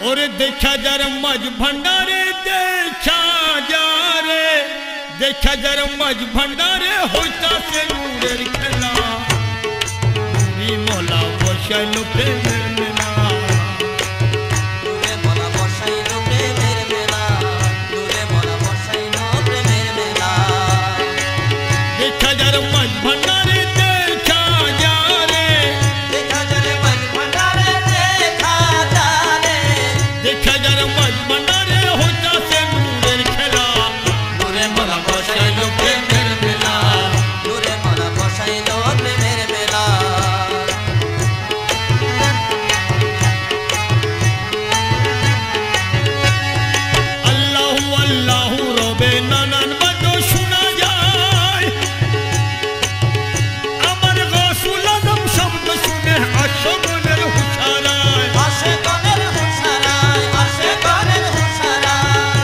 और देखा जर मज भंडारे देखा जर मज भंडारे होता से नूरेर खेला नी मोला बसाइलो प्रेमेर मेला नूरे मोला बसाइलो प्रेमेर मेला नूरे मोला बसाइलो प्रेमेर मेला देखा जर मज भंडारे देखा जर मज भंडारे देखा जर मज भंडारे होता से नूरेर खेला नूरे मोला बसाइलो प्रेमेर मेला नूरे मोला बसाइलो प्रेमेर मेला अल्लाहु अल्लाहु रबे नानान बातो शोना যায় আমার রাসূল আদম শব্দ শুনে আশগনের হুশারায় আশিকনের হুশারায় আশিকনের হুশারায়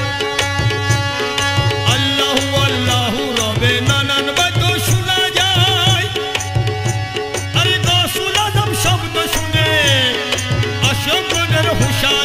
अल्लाहु अल्लाहु रबे नानान बातो শোনা যায় আরে রাসূল আদম শব্দ শুনে আশগনের হুশারায়